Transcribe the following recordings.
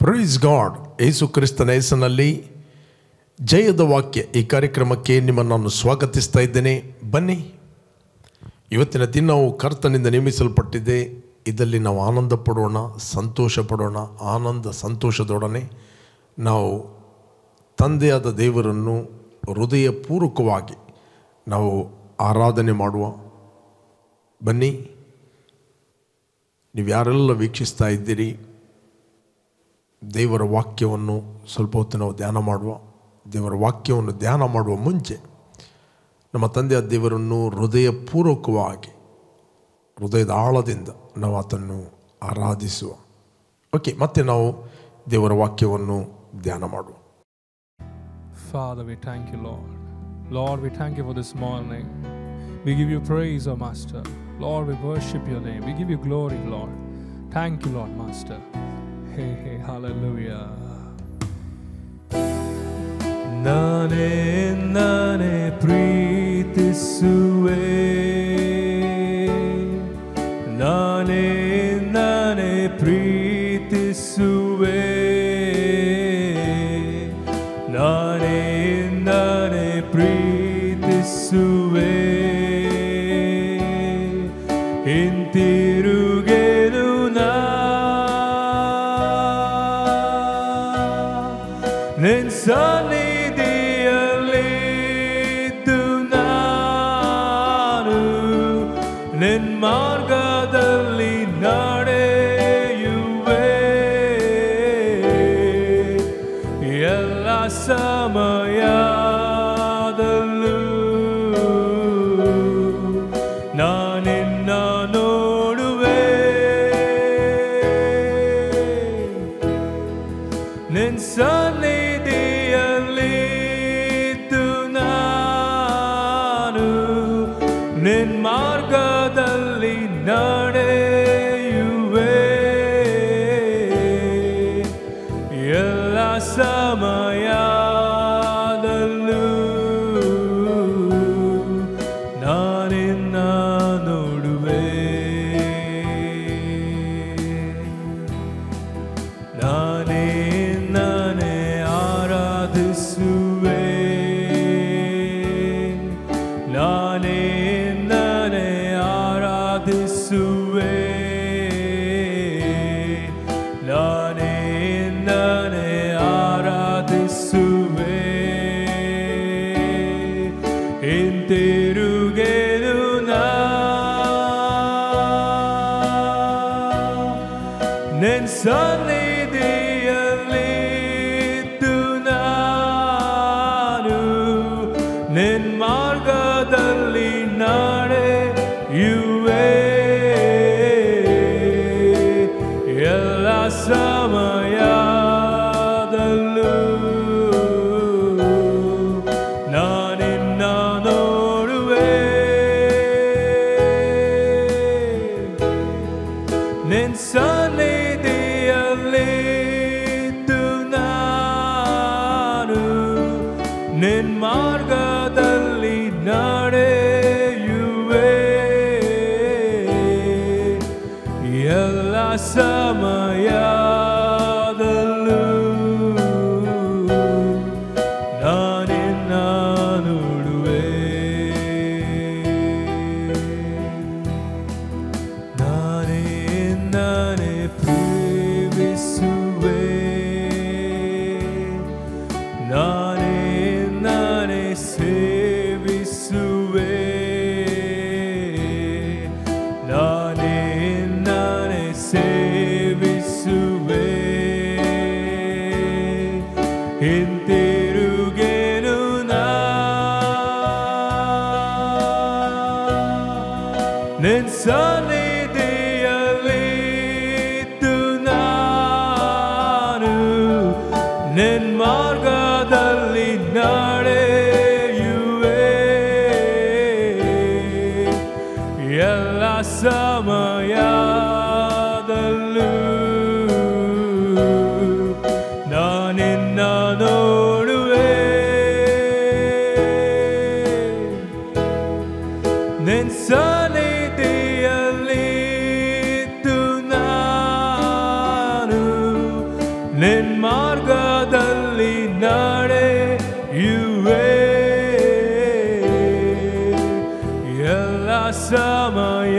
Praise God. ಯೇಸು ಕ್ರಿಸ್ತನ ಹೆಸರಿನಲ್ಲಿ ಜಯದ ವಾಕ್ಯ ಈ ಕಾರ್ಯಕ್ರಮಕ್ಕೆ ನಿಮ್ಮನ್ನು ನಾನು ಸ್ವಾಗತಿಸ್ತಾ ಇದ್ದೇನೆ. ಬನ್ನಿ, ಇವತ್ತಿನ ದಿನವು ಕರ್ತನಿಂದ ನೇಮಿಸಲ್ಪಟ್ಟಿದೆ. ಇದರಲ್ಲಿ ನಾವು ಆನಂದ ಪಡೋಣ, ಸಂತೋಷ ಪಡೋಣ. ಆನಂದ ಸಂತೋಷದೊಡನೆ ನಾವು ತಂದೆಯಾದ ದೇವರನ್ನು ಹೃದಯಪೂರ್ವಕವಾಗಿ ನಾವು ಆರಾಧನೆ ಮಾಡುವ. ಬನ್ನಿ, ನೀವು ಯಾರೆಲ್ಲ ವೀಕ್ಷಿಸ್ತಾ ಇದ್ದೀರಿ, ದೇವರ ವಾಕ್ಯವನ್ನು ಸ್ವಲ್ಪ ಹೊತ್ತು ನಾವು ಧ್ಯಾನ ಮಾಡುವ. ದೇವರ ವಾಕ್ಯವನ್ನು ಧ್ಯಾನ ಮಾಡುವ ಮುಂಚೆ ನಮ್ಮ ತಂದೆಯ ದೇವರನ್ನು ಹೃದಯಪೂರ್ವಕವಾಗಿ, ಹೃದಯದ ಆಳದಿಂದ ನಾವು ಆತನ್ನು ಆರಾಧಿಸುವ. ಓಕೆ, ಮತ್ತೆ ನಾವು ದೇವರ ವಾಕ್ಯವನ್ನು ಧ್ಯಾನ ಮಾಡುವ. Father, we thank you, Lord. Lord, we thank you for this morning. We give you praise, O Master. Lord, we worship your name. We give you glory, Lord. Thank you, Lord, Master. Hey, hey, hallelujah. Nane preetisuve, nane preetisuve, nane preetisuve, hintirugenu na nen ಸನ್ನಿಧಿಯಲ್ಲಿದ್ದು ನಾನು ನಿನ್ನ ಮಾರ್ಗದಲ್ಲಿ ನಡೆಯುವೆ. ಎಲ್ಲ ಸಮಯದಲ್ಲೂ ನಾನಿನ್ನ ನೋಡುವೆ. ನಿನ್ನ ಸನ್ನಿಧಿಯಲ್ಲಿದ್ದು ನಾನು ನಿನ್ನ ಮಾರ್ಗದಲ್ಲಿ ನಡೆಯುವೆ. ಎಲ್ಲ ಸಮಯದಲ್ಲೂ ನಾನಿನ್ನ ನೋಡುವೆ. ನಾನೇ ಆರಾಧಿಸುವೆ. ನಾನೇ ಆರಾಧಿಸುವೆ. ನಾನೇ ಆರಾಧಿಸುವೆ. ಹಿಂತಿರುಗೆನು ನಾ ನಿನ್ನ ಸನ್ನಿಧಿಯಲ್ಲಿದ್ದು ನಾನು ನಿನ್ನ ಮಾರ್ಗದಲ್ಲಿ ನಡೆಯುವೆ. ಎಲ್ಲ ಸಮಯದಲ್ಲೂ ನಾನಿನ್ನ ನೋಡುವೆ. ನಿನ್ನ ಸನ್ನಿಧಿಯಲ್ಲಿದ್ದು ನಾನು ನಿನ್ನ ಮಾರ್ಗದಲ್ಲಿ ನಡೆಯುವೆ. ಎಲ್ಲ ಸಮಯದಲ್ಲೂ ನಾನಿನ್ನ ನೋಡುವೆ. ನಾನೇ ಪ್ರೇಮಿಸುವೆ. ನಾನೇ ಸೇವಿಸುವೆ. ನಾನೇ ಸೇವಿಸುವೆ. ಹಿಂತಿರುಗೆನು ನಾ ನಿನ್ನ ಸನ್ನಿಧಿಯಲ್ಲಿದ್ದು ನಾನು ನಿನ್ನ ಮಾರ್ಗದಲ್ಲಿ ನಡೆಯುವೆ. ಎಲ್ಲ ಸಮಯದಲ್ಲೂ ನಾನಿನ್ನ ನೋಡುವೆ. ನಿನ್ನ ಸನ್ನಿಧಿಯಲ್ಲಿದ್ದು ನಾನು ನಿನ್ನ ಸಮಯದಲ್ಲೂ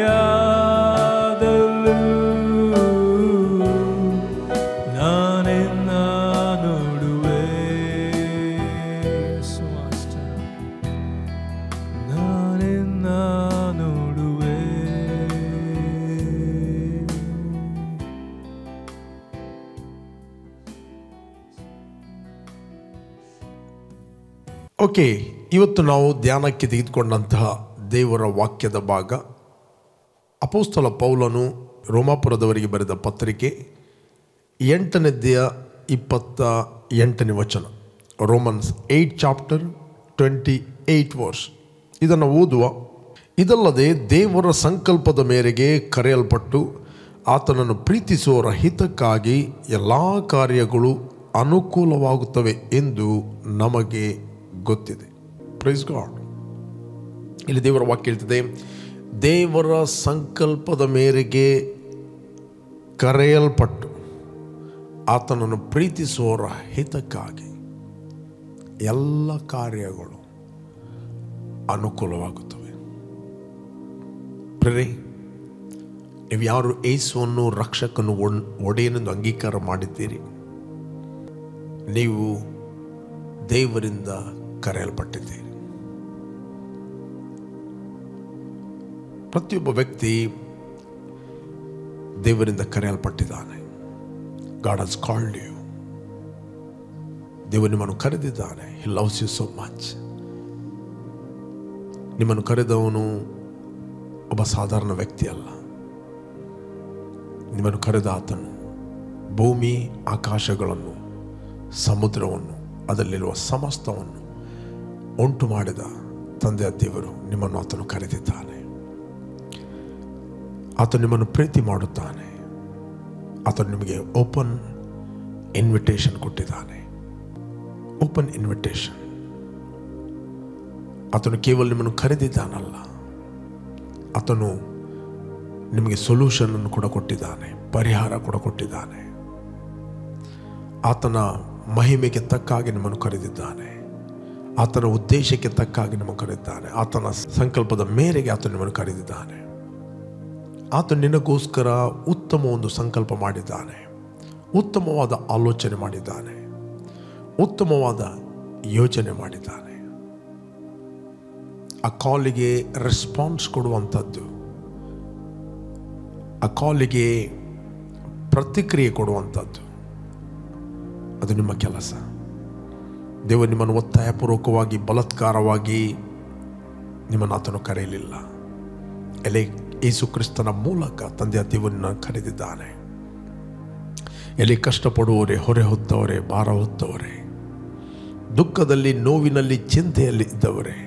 ನಾನಿನ್ನ ನೋಡುವೆ. ನಾನಿನ್ನ ನೋಡುವೆ. ಓಕೆ, ಇವತ್ತು ನಾವು ಧ್ಯಾನಕ್ಕೆ ತೆಗೆದುಕೊಂಡಂತಹ ದೇವರ ವಾಕ್ಯದ ಭಾಗ ಅಪೊಸ್ತಲ ಪೌಲನು ರೋಮಾಪುರದವರಿಗೆ ಬರೆದ ಪತ್ರಿಕೆ 8ನೇಯ 28ನೇ ವಚನ. Romans 8 chapter 28 verse. ಇದನ್ನು ಓದುವ. ಇದಲ್ಲದೆ ದೇವರ ಸಂಕಲ್ಪದ ಮೇರೆಗೆ ಕರೆಯಲ್ಪಟ್ಟು ಆತನನ್ನು ಪ್ರೀತಿಸುವವರ ಹಿತಕ್ಕಾಗಿ ಎಲ್ಲ ಕಾರ್ಯಗಳು ಅನುಕೂಲವಾಗುತ್ತವೆ ಎಂದು ನಮಗೆ ಗೊತ್ತಿದೆ. Praise God. ಇಲ್ಲಿ ದೇವರ ವಾಕ್ಯ ಹೇಳ್ತಿದೆ, ದೇವರ ಸಂಕಲ್ಪದ ಮೇರೆಗೆ ಕರೆಯಲ್ಪಟ್ಟು ಆತನನ್ನು ಪ್ರೀತಿಸುವವರ ಹಿತಕ್ಕಾಗಿ ಎಲ್ಲ ಕಾರ್ಯಗಳು ಅನುಕೂಲವಾಗುತ್ತವೆ. ಪ್ರೇರೆ, ನೀವು ಯಾರು ಯೇಸುವನ್ನು ರಕ್ಷಕನು ಒಡೆಯನೆಂದು ಅಂಗೀಕಾರ ಮಾಡಿದ್ದೀರಿ, ನೀವು ದೇವರಿಂದ ಕರೆಯಲ್ಪಟ್ಟಿದ್ದೀರಿ. ಪ್ರತಿಯೊಬ್ಬ ವ್ಯಕ್ತಿ ದೇವರಿಂದ ಕರೆಯಲ್ಪಟ್ಟಿದ್ದಾನೆ. God has called you. ದೇವರು ನಿಮ್ಮನ್ನು ಕರೆದಿದ್ದಾನೆ. He loves you so much. ನಿಮ್ಮನ್ನು ಕರೆದವನು ಒಬ್ಬ ಸಾಧಾರಣ ವ್ಯಕ್ತಿ ಅಲ್ಲ. ನಿಮ್ಮನ್ನು ಕರೆದ ಆತನು ಭೂಮಿ ಆಕಾಶಗಳನ್ನು, ಸಮುದ್ರವನ್ನು, ಅದರಲ್ಲಿರುವ ಸಮಸ್ತವನ್ನು ಉಂಟು ಮಾಡಿದ ತಂದೆಯ ದೇವರು ನಿಮ್ಮನ್ನು ಆತನು ಕರೆದಿದ್ದಾನೆ. ಆತನು ನಿಮ್ಮನ್ನು ಪ್ರೀತಿ ಮಾಡುತ್ತಾನೆ. ಆತನು ನಿಮಗೆ ಓಪನ್ ಇನ್ವಿಟೇಷನ್ ಕೊಟ್ಟಿದ್ದಾನೆ. Open invitation. ಆತನು ಕೇವಲ ನಿಮ್ಮನ್ನು ಕರೆದಿದ್ದಾನಲ್ಲ, ಆತನು ನಿಮಗೆ ಸೊಲ್ಯೂಷನನ್ನು ಕೂಡ ಕೊಟ್ಟಿದ್ದಾನೆ, ಪರಿಹಾರ ಕೂಡ ಕೊಟ್ಟಿದ್ದಾನೆ. ಆತನ ಮಹಿಮೆಗೆ ತಕ್ಕಾಗಿ ನಿಮ್ಮನ್ನು ಕರೆದಿದ್ದಾನೆ. ಆತನ ಉದ್ದೇಶಕ್ಕೆ ತಕ್ಕಾಗಿ ನಿಮ್ಮನ್ನು ಕರೆದಿದ್ದಾನೆ. ಆತನ ಸಂಕಲ್ಪದ ಮೇರೆಗೆ ಆತನು ನಿಮ್ಮನ್ನು ಕರೆದಿದ್ದಾನೆ. ಆತನು ನಿನಗೋಸ್ಕರ ಉತ್ತಮ ಒಂದು ಸಂಕಲ್ಪ ಮಾಡಿದ್ದಾನೆ. ಉತ್ತಮವಾದ ಆಲೋಚನೆ ಮಾಡಿದ್ದಾನೆ. ಉತ್ತಮವಾದ ಯೋಚನೆ ಮಾಡಿದ್ದಾನೆ. ಆ ಕಾಲಿಗೆ ರೆಸ್ಪಾನ್ಸ್ ಕೊಡುವಂಥದ್ದು, ಆ ಕಾಲಿಗೆ ಪ್ರತಿಕ್ರಿಯೆ ಕೊಡುವಂಥದ್ದು, ಅದು ನಿಮ್ಮ ಕೆಲಸ. ದೇವರು ನಿಮ್ಮನ್ನು ಒತ್ತಾಯಪೂರ್ವಕವಾಗಿ ಬಲಾತ್ಕಾರವಾಗಿ ನಿಮ್ಮನ್ನು ಆತನು ಕರೆಯಲಿಲ್ಲ. ಯೇಸು ಕ್ರಿಸ್ತನ ಮೂಲಕ ತಂದೆಯ ದೇವರನ್ನು ಕರೆದಿದ್ದಾನೆ. ಎಲ್ಲಿ ಕಷ್ಟಪಡುವವರೇ, ಹೊರೆ ಹೊತ್ತವರೇ, ಭಾರ ಹೊತ್ತವರೇ, ದುಃಖದಲ್ಲಿ, ನೋವಿನಲ್ಲಿ, ಚಿಂತೆಯಲ್ಲಿ ಇದ್ದವರೇ,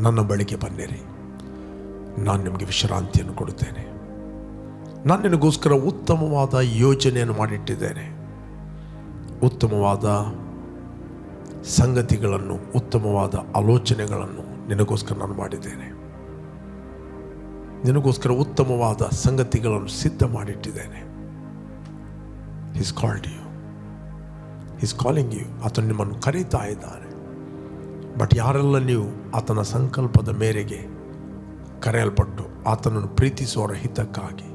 ನನ್ನ ಬಳಿಗೆ ಬನ್ನಿರಿ, ನಾನು ನಿಮಗೆ ವಿಶ್ರಾಂತಿಯನ್ನು ಕೊಡುತ್ತೇನೆ. ನಾನು ನಿನಗೋಸ್ಕರ ಉತ್ತಮವಾದ ಯೋಜನೆಯನ್ನು ಮಾಡಿಟ್ಟಿದ್ದೇನೆ. ಉತ್ತಮವಾದ ಸಂಗತಿಗಳನ್ನು, ಉತ್ತಮವಾದ ಆಲೋಚನೆಗಳನ್ನು ನಿನಗೋಸ್ಕರ ನಾನು ಮಾಡಿದ್ದೇನೆ. ನಿನಗೋಸ್ಕರ ಉತ್ತಮವಾದ ಸಂಗತಿಗಳನ್ನು ಸಿದ್ಧ ಮಾಡಿಟ್ಟಿದ್ದೇನೆ. He's called you. He's calling you. ಆತನು ನಿಮ್ಮನ್ನು ಕರೀತಾ ಇದ್ದಾನೆ. ಬಟ್ ಯಾರೆಲ್ಲ ನೀವು ಆತನ ಸಂಕಲ್ಪದ ಮೇರೆಗೆ ಕರೆಯಲ್ಪಟ್ಟು ಆತನನ್ನು ಪ್ರೀತಿಸುವವರ ಹಿತಕ್ಕಾಗಿ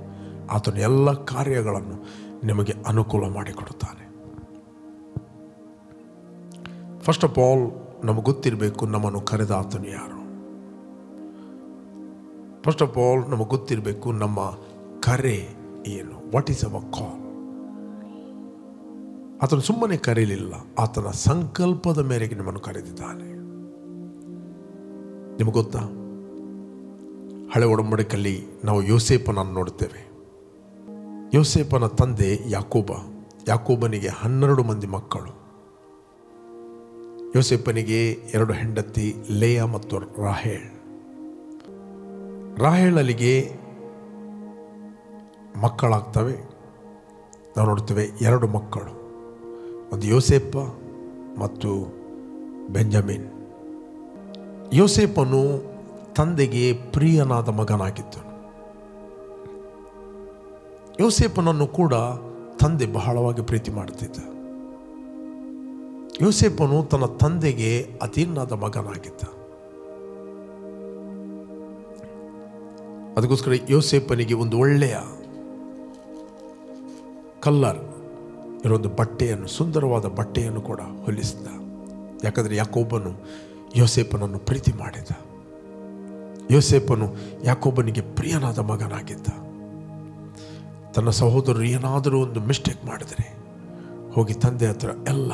ಆತನ ಎಲ್ಲ ಕಾರ್ಯಗಳನ್ನು ನಿಮಗೆ ಅನುಕೂಲ ಮಾಡಿಕೊಡುತ್ತಾನೆ. ಫಸ್ಟ್ ಆಫ್ ಆಲ್ ನಮಗೆ ಗೊತ್ತಿರಬೇಕು ನಮ್ಮನ್ನು ಕರೆದ ಆತನು ಯಾರು. ಫಸ್ಟ್ ಆಫ್ ಆಲ್ ನಮಗೆ ಗೊತ್ತಿರಬೇಕು ನಮ್ಮ ಕರೆ ಏನು. ವಾಟ್ ಈಸ್ ಅವರ್ ಕಾಲ್. ಆತನು ಸುಮ್ಮನೆ ಕರೆಯಲಿಲ್ಲ, ಆತನ ಸಂಕಲ್ಪದ ಮೇರೆಗೆ ನಿಮ್ಮನ್ನು ಕರೆದಿದ್ದಾನೆ. ನಿಮಗೆ ಗೊತ್ತಾ, ಹಳೆ ಒಡಂಬಡಿಕೆಯಲ್ಲಿ ನಾವು ಯೋಸೇಪನನ್ನು ನೋಡುತ್ತೇವೆ. ಯೋಸೇಪನ ತಂದೆ ಯಾಕೋಬ. ಯಾಕೋಬನಿಗೆ 12 ಮಂದಿ ಮಕ್ಕಳು. ಯೋಸೇಪನಿಗೆ 2 ಹೆಂಡತಿ, ಲೇಯಾ ಮತ್ತು ರಾಹೇಲ್. ರಾಹೇಲಳಿಗೆ ಮಕ್ಕಳಾಗ್ತವೆ. ನಾವು ನೋಡ್ತೇವೆ 2 ಮಕ್ಕಳು, ಒಂದು ಯೋಸೇಪ ಮತ್ತು ಬೆಂಜಮಿನ್. ಯೋಸೇಪನು ತಂದೆಗೆ ಪ್ರಿಯನಾದ ಮಗನಾಗಿದ್ದನು. ಯೋಸೇಪನನ್ನು ಕೂಡ ತಂದೆ ಬಹಳವಾಗಿ ಪ್ರೀತಿ ಮಾಡುತ್ತಿದ್ದ. ಯೋಸೇಪನು ತನ್ನ ತಂದೆಗೆ ಅಧೀನಾದ ಮಗನಾಗಿದ್ದ. ಅದಕ್ಕೋಸ್ಕರ ಯೋಸೇಫನಿಗೆ ಒಂದು ಒಳ್ಳೆಯ ಕಲ್ಲರ್ ಇರೋದು ಬಟ್ಟೆಯನ್ನು, ಸುಂದರವಾದ ಬಟ್ಟೆಯನ್ನು ಕೂಡ ಹೊಲಿಸಿದ. ಯಾಕಂದರೆ ಯಾಕೋಬನು ಯೋಸೇಫನನ್ನು ಪ್ರೀತಿ ಮಾಡಿದ. ಯೋಸೇಫನು ಯಾಕೋಬನಿಗೆ ಪ್ರಿಯನಾದ ಮಗನಾಗಿದ್ದ. ತನ್ನ ಸಹೋದರರು ಏನಾದರೂ ಒಂದು ಮಿಸ್ಟೇಕ್ ಮಾಡಿದರೆ ಹೋಗಿ ತಂದೆ ಹತ್ರ ಎಲ್ಲ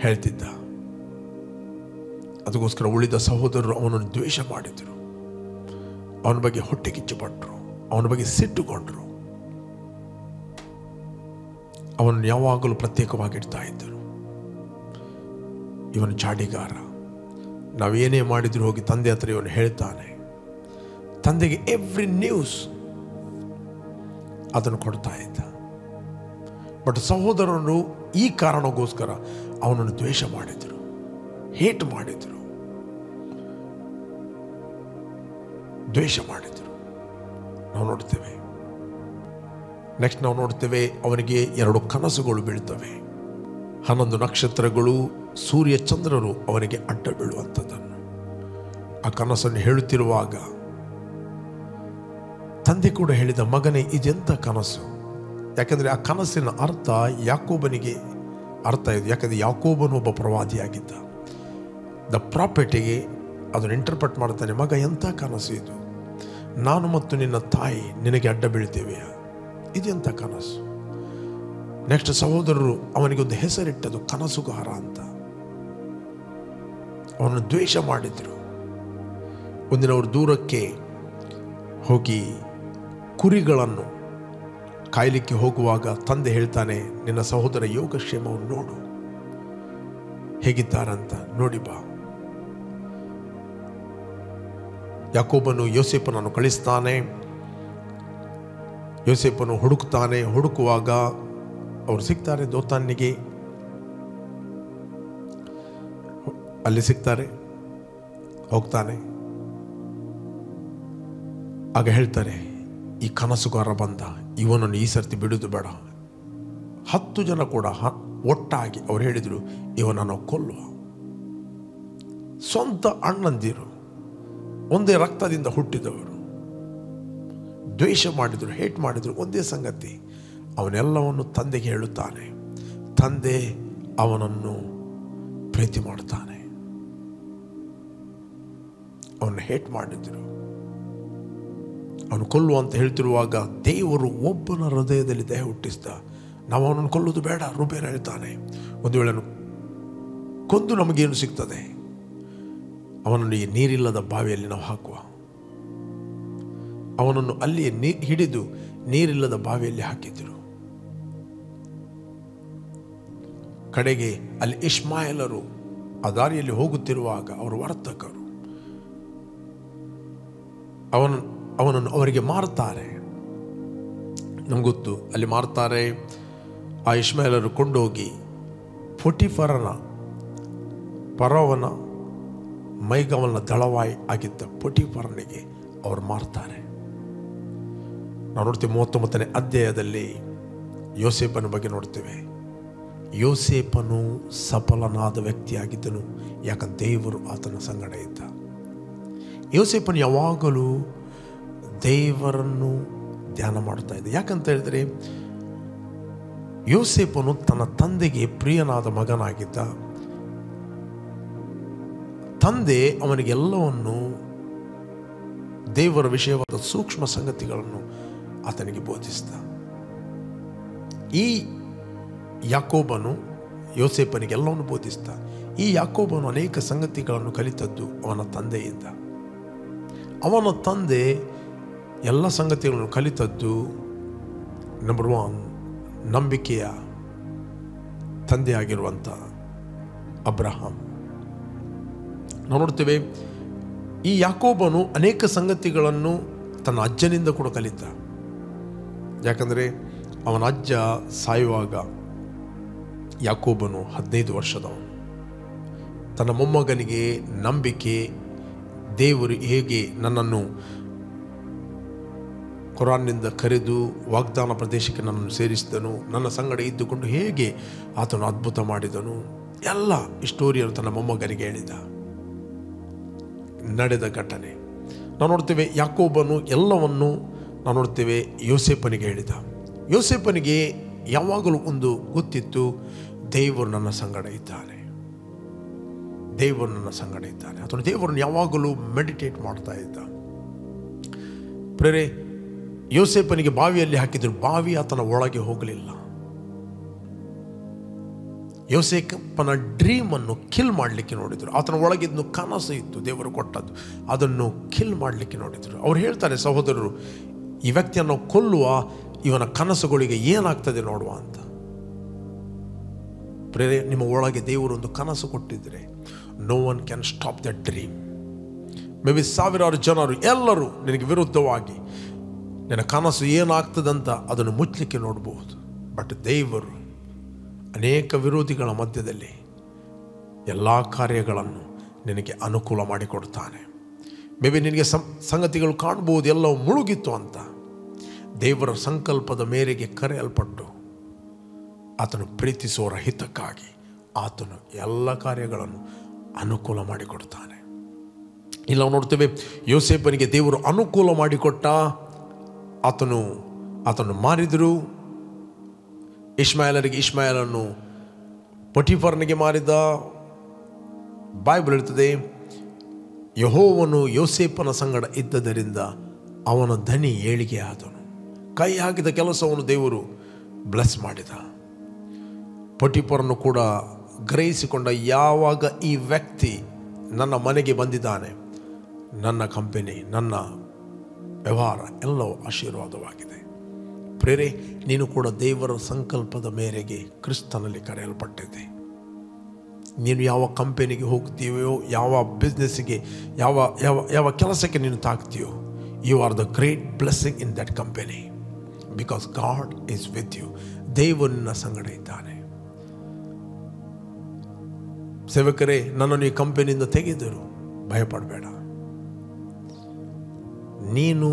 ಹೇಳ್ತಿದ್ದ. ಅದಕ್ಕೋಸ್ಕರ ಉಳಿದ ಸಹೋದರರು ಅವನನ್ನು ದ್ವೇಷ ಮಾಡಿದರು, ಅವನ ಬಗ್ಗೆ ಹೊಟ್ಟೆ ಕಿಚ್ಚುಪಟ್ಟರು, ಅವನ ಬಗ್ಗೆ ಸಿಟ್ಟುಕೊಂಡರು, ಅವನನ್ನು ಯಾವಾಗಲೂ ಪ್ರತ್ಯೇಕವಾಗಿಡ್ತಾ ಇದ್ದರು. ಇವನು ಚಾಡಿಗಾರ, ನಾವೇನೇ ಮಾಡಿದ್ರು ಹೋಗಿ ತಂದೆ ಹತ್ರ ಇವನು ಹೇಳ್ತಾನೆ. ತಂದೆಗೆ ಎವ್ರಿ ನ್ಯೂಸ್ ಅದನ್ನು ಕೊಡ್ತಾ ಇದ್ದ. ಬಟ್ ಸಹೋದರರು ಈ ಕಾರಣಕ್ಕೋಸ್ಕರ ಅವನನ್ನು ದ್ವೇಷ ಮಾಡಿದರು, ಹೇಟ್ ಮಾಡಿದರು, ದ್ವೇಷ ಮಾಡಿದರು. ನಾವು ನೋಡ್ತೇವೆ. ನೆಕ್ಸ್ಟ್ ನಾವು ನೋಡ್ತೇವೆ, ಅವನಿಗೆ 2 ಕನಸುಗಳು ಬೀಳ್ತವೆ. 11 ನಕ್ಷತ್ರಗಳು, ಸೂರ್ಯ ಚಂದ್ರರು ಅವನಿಗೆ ಅಡ್ಡ ಬೀಳುವಂಥದ್ದನ್ನು. ಆ ಕನಸನ್ನು ಹೇಳುತ್ತಿರುವಾಗ ತಂದೆ ಕೂಡ ಹೇಳಿದ, ಮಗನೇ ಇದೆಂಥ ಕನಸು? ಯಾಕಂದರೆ ಆ ಕನಸಿನ ಅರ್ಥ ಯಾಕೋಬನಿಗೆ ಅರ್ಥ ಇದೆ. ಯಾಕಂದರೆ ಯಾಕೋಬನು ಒಬ್ಬ ಪ್ರವಾದಿಯಾಗಿದ್ದ. ದ ಪ್ರಾಫೆಟಿಗೆ ಅದನ್ನು ಇಂಟರ್ಪ್ರೆಟ್ ಮಾಡ್ತಾನೆ. ಮಗ, ಎಂಥ ಕನಸು ಇದು? ನಾನು ಮತ್ತು ನಿನ್ನ ತಾಯಿ ನಿನಗೆ ಅಡ್ಡ ಬೀಳ್ತೇವೆಯಾ? ಇದೆಂಥ ಕನಸು? ನೆಕ್ಸ್ಟ್ ಸಹೋದರರು ಅವನಿಗೊಂದು ಹೆಸರಿಟ್ಟದು ಕನಸುಗಾರ ಅಂತ. ಅವನನ್ನು ದ್ವೇಷ ಮಾಡಿದರು. ಒಂದಿನ ಅವರು ದೂರಕ್ಕೆ ಹೋಗಿ ಕುರಿಗಳನ್ನು ಕಾಯಲಿಕ್ಕೆ ಹೋಗುವಾಗ ತಂದೆ ಹೇಳ್ತಾನೆ, ನಿನ್ನ ಸಹೋದರ ಯೋಗಕ್ಷೇಮವನ್ನು ನೋಡು, ಹೇಗಿದ್ದಾರಂತ ನೋಡಿ ಬಾ. ಯಾಕೋಬನು ಯೋಸೇಫನನ್ನು ಕಳಿಸ್ತಾನೆ. ಯೋಸೇಫನು ಹುಡುಕ್ತಾನೆ. ಹುಡುಕುವಾಗ ಅವರು ಸಿಗ್ತಾರೆ ದೋತಾನಿಗೆ. ಅಲ್ಲಿ ಸಿಗ್ತಾರೆ, ಹೋಗ್ತಾನೆ. ಆಗ ಹೇಳ್ತಾರೆ, ಈ ಕನಸುಗಾರ ಬಂದ, ಇವನನ್ನು ಈ ಸರ್ತಿ ಬಿಡುವುದು ಬೇಡ. 10 ಜನ ಕೂಡ ಒಟ್ಟಾಗಿ ಅವ್ರು ಹೇಳಿದರು, ಇವನನ್ನು ಕೊಲ್ಲುವ. ಸ್ವಂತ ಅಣ್ಣಂದಿರು, ಒಂದೇ ರಕ್ತದಿಂದ ಹುಟ್ಟಿದವರು, ದ್ವೇಷ ಮಾಡಿದರು, ಹೇಟ್ ಮಾಡಿದರು. ಒಂದೇ ಸಂಗತಿ, ಅವನೆಲ್ಲವನ್ನು ತಂದೆಗೆ ಹೇಳುತ್ತಾನೆ. ತಂದೆ ಅವನನ್ನು ಪ್ರೀತಿ ಮಾಡುತ್ತಾನೆ. ಅವನು ಹೇಟ್ ಮಾಡಿದರು. ಅವನು ಕೊಲ್ಲುವ ಅಂತ ಹೇಳ್ತಿರುವಾಗ ದೇವರು ಒಬ್ಬನ ಹೃದಯದಲ್ಲಿ ದಯೆ ಹುಟ್ಟಿಸಿದ. ನಾವು ಅವನನ್ನು ಕೊಲ್ಲುವುದು ಬೇಡ. ರೂಬೇನ ಹೇಳ್ತಾನೆ, ಒಂದು ವೇಳೆ ಕೊಂದು ನಮಗೇನು ಸಿಗ್ತದೆ? ಅವನನ್ನು ಈ ನೀರಿಲ್ಲದ ಬಾವಿಯಲ್ಲಿ ನಾವು ಹಾಕುವ. ಅವನನ್ನು ಅಲ್ಲಿ ಹಿಡಿದು ನೀರಿಲ್ಲದ ಬಾವಿಯಲ್ಲಿ ಹಾಕಿದರು. ಕಡೆಗೆ ಅಲ್ಲಿ ಇಷ್ಮಾಯೇಲರು ಆ ದಾರಿಯಲ್ಲಿ ಹೋಗುತ್ತಿರುವಾಗ ಅವರು ವರ್ತಕರು ಅವನನ್ನು ಅವರಿಗೆ ಮಾರ್ತಾರೆ. ನಮಗೊತ್ತು, ಅಲ್ಲಿ ಮಾರ್ತಾರೆ. ಆ ಇಷ್ಮಾಯೇಲರು ಕೊಂಡೋಗಿ ಫರೋವನ ಮೈಗವನ ದಳವಾಯಿ ಆಗಿದ್ದ ಪೊಟಿಫರನಿಗೆ ಅವರು ಮಾರ್ತಾರೆ. ನಾವು ನೋಡ್ತೇವೆ 39ನೇ ಅಧ್ಯಾಯದಲ್ಲಿ ಯೋಸೇಫನ ಬಗ್ಗೆ ನೋಡ್ತೇವೆ. ಯೋಸೇಫನು ಸಫಲನಾದ ವ್ಯಕ್ತಿಯಾಗಿದ್ದನು, ಯಾಕಂದ್ರೆ ದೇವರು ಆತನ ಸಂಗಡ ಇದ್ದ. ಯೋಸೇಫನು ಯಾವಾಗಲೂ ದೇವರನ್ನು ಧ್ಯಾನ ಮಾಡ್ತಾ ಇದ್ದ. ಯಾಕಂತ ಹೇಳಿದರೆ ಯೋಸೇಫನು ತನ್ನ ತಂದೆಗೆ ಪ್ರಿಯನಾದ ಮಗನಾಗಿದ್ದ. ತಂದೆ ಅವನಿಗೆಲ್ಲವನ್ನು ದೇವರ ವಿಷಯವಾದ ಸೂಕ್ಷ್ಮ ಸಂಗತಿಗಳನ್ನು ಆತನಿಗೆ ಬೋಧಿಸಿದ. ಈ ಯಾಕೋಬನು ಯೋಸೇಫನಿಗೆ ಎಲ್ಲವನ್ನು ಬೋಧಿಸಿದ. ಈ ಯಾಕೋಬನು ಅನೇಕ ಸಂಗತಿಗಳನ್ನು ಕಲಿತದ್ದು ಅವನ ತಂದೆಯಿಂದ. ಅವನ ತಂದೆ ಎಲ್ಲ ಸಂಗತಿಗಳನ್ನು ಕಲಿತದ್ದು ನಂಬರ್ 1 ನಂಬಿಕೆಯ ತಂದೆಯಾಗಿರುವಂಥ ಅಬ್ರಹಾಂ. ನಾವು ನೋಡ್ತೇವೆ, ಈ ಯಾಕೋಬನು ಅನೇಕ ಸಂಗತಿಗಳನ್ನು ತನ್ನ ಅಜ್ಜನಿಂದ ಕೂಡ ಕಲಿತ. ಯಾಕಂದರೆ ಅವನ ಅಜ್ಜ ಸಾಯುವಾಗ ಯಾಕೋಬನು 15 ವರ್ಷದವನು. ತನ್ನ ಮೊಮ್ಮಗನಿಗೆ ನಂಬಿಕೆ, ದೇವರು ಹೇಗೆ ನನ್ನನ್ನು ಕುರಾನ್ನಿಂದ ಕರೆದು ವಾಗ್ದಾನ ಪ್ರದೇಶಕ್ಕೆ ನನ್ನನ್ನು ಸೇರಿಸಿದನು, ನನ್ನ ಸಂಗಡ ಇದ್ದುಕೊಂಡು ಹೇಗೆ ಆತನು ಅದ್ಭುತ ಮಾಡಿದನು, ಎಲ್ಲ ಈ ಸ್ಟೋರಿಯನ್ನು ತನ್ನ ಮೊಮ್ಮಗನಿಗೆ ಹೇಳಿದ. ನಡೆದ ಘಟನೆ ನಾವು ನೋಡ್ತೇವೆ ಯಾಕೋಬನು ಎಲ್ಲವನ್ನು ನಾವು ನೋಡ್ತೇವೆ ಯೋಸೇಫನಿಗೆ ಹೇಳಿದ. ಯೋಸೇಫನಿಗೆ ಯಾವಾಗಲೂ ಒಂದು ಗೊತ್ತಿತ್ತು, ದೇವರು ನನ್ನ ಸಂಗಡ ಇದ್ದಾನೆ, ದೇವರು ನನ್ನ ಸಂಗಡ ಇದ್ದಾನೆ. ಅಥವಾ ದೇವರನ್ನು ಯಾವಾಗಲೂ ಮೆಡಿಟೇಟ್ ಮಾಡ್ತಾ ಇದ್ದ. ಪ್ರೇರೆ, ಯೋಸೇಫನಿಗೆ ಬಾವಿಯಲ್ಲಿ ಹಾಕಿದ್ರು, ಬಾವಿ ಆತನ ಒಳಗೆ ಹೋಗಲಿಲ್ಲ. ಯೋಸೇಫನ ಡ್ರೀಮನ್ನು ಕಿಲ್ ಮಾಡಲಿಕ್ಕೆ ನೋಡಿದರು. ಆತನ ಒಳಗಿದ್ದು ಕನಸು ಇತ್ತು, ದೇವರು ಕೊಟ್ಟದ್ದು, ಅದನ್ನು ಕಿಲ್ ಮಾಡಲಿಕ್ಕೆ ನೋಡಿದರು. ಅವ್ರು ಹೇಳ್ತಾರೆ, ಸಹೋದರರು, ಈ ವ್ಯಕ್ತಿಯನ್ನು ಕೊಲ್ಲುವ, ಇವನ ಕನಸುಗಳಿಗೆ ಏನಾಗ್ತದೆ ನೋಡುವ ಅಂತ. ಪ್ರೇರೆ, ನಿಮ್ಮ ಒಳಗೆ ದೇವರು ಒಂದು ಕನಸು ಕೊಟ್ಟಿದ್ರೆ no one can stop the dream. Maybe ಸಾವಿರಾರು ಜನರು ಎಲ್ಲರೂ ನಿನಗೆ ವಿರುದ್ಧವಾಗಿ ನಿನ್ನ ಕನಸು ಏನಾಗ್ತದಂತ ಅದನ್ನು ಮುಚ್ಚಲಿಕ್ಕೆ ನೋಡಬಹುದು. ಬಟ್ ದೇವರು ಅನೇಕ ವಿರೋಧಿಗಳ ಮಧ್ಯದಲ್ಲಿ ಎಲ್ಲ ಕಾರ್ಯಗಳನ್ನು ನಿನಗೆ ಅನುಕೂಲ ಮಾಡಿಕೊಡ್ತಾನೆ. ಮೇ ಬಿ ನಿನಗೆ ಸಂಗತಿಗಳು ಕಾಣ್ಬೋದು ಎಲ್ಲವೂ ಮುಳುಗಿತ್ತು ಅಂತ. ದೇವರ ಸಂಕಲ್ಪದ ಮೇರೆಗೆ ಕರೆಯಲ್ಪಟ್ಟು ಆತನು ಪ್ರೀತಿಸುವವರ ಹಿತಕ್ಕಾಗಿ ಆತನು ಎಲ್ಲ ಕಾರ್ಯಗಳನ್ನು ಅನುಕೂಲ ಮಾಡಿಕೊಡ್ತಾನೆ. ಇಲ್ಲಿ ನಾವು ನೋಡ್ತೇವೆ, ಯೋಸೇಫನಿಗೆ ದೇವರು ಅನುಕೂಲ ಮಾಡಿಕೊಟ್ಟ. ಆತನು ಮಾರಿದರು. ಇಷ್ಮಾಯಲನ್ನು ಪೊಟಿಫರನಿಗೆ ಮಾರಿದ. ಬೈಬಲ್ ಹೇಳ್ತದೆ, ಯೆಹೋವನು ಯೋಸೇಫನ ಸಂಗಡ ಇದ್ದದರಿಂದ ಅವನ ಧನಿ ಏಳಿಗೆ ಆದನು. ಕೈ ಹಾಕಿದ ಕೆಲಸವನ್ನು ದೇವರು ಬ್ಲೆಸ್ ಮಾಡಿದ. ಪೊಟಿಫರನು ಕೂಡ ಗ್ರಹಿಸಿಕೊಂಡ, ಯಾವಾಗ ಈ ವ್ಯಕ್ತಿ ನನ್ನ ಮನೆಗೆ ಬಂದಿದ್ದಾನೆ, ನನ್ನ ಕಂಪನಿ, ನನ್ನ ವ್ಯವಹಾರ ಎಲ್ಲವೂ ಆಶೀರ್ವಾದವಾಗಿದೆ. ಪ್ರೇರೆ, ನೀನು ಕೂಡ ದೇವರ ಸಂಕಲ್ಪದ ಮೇರೆಗೆ ಕ್ರಿಸ್ತನಲ್ಲಿ ಕರೆಯಲ್ಪಟ್ಟಿದ್ದೆ. ನೀನು ಯಾವ ಕಂಪನಿಗೆ ಹೋಗ್ತೀಯೋ, ಯಾವ ಬಿಸ್ನೆಸ್ಸಿಗೆ, ಯಾವ ಯಾವ ಯಾವ ಕೆಲಸಕ್ಕೆ ನೀನು ತಾಕ್ತೀಯೋ, you are the great blessing in that company, because God is with you. ದೇವರು ನಿನ್ನ ಸಂಗಡ ಇದ್ದಾನೆ. ಸೇವಕರೇ, ನನ್ನನ್ನು ಈ ಕಂಪನಿಯಿಂದ ತೆಗೆದರು, ಭಯಪಡಬೇಡ. ನೀನು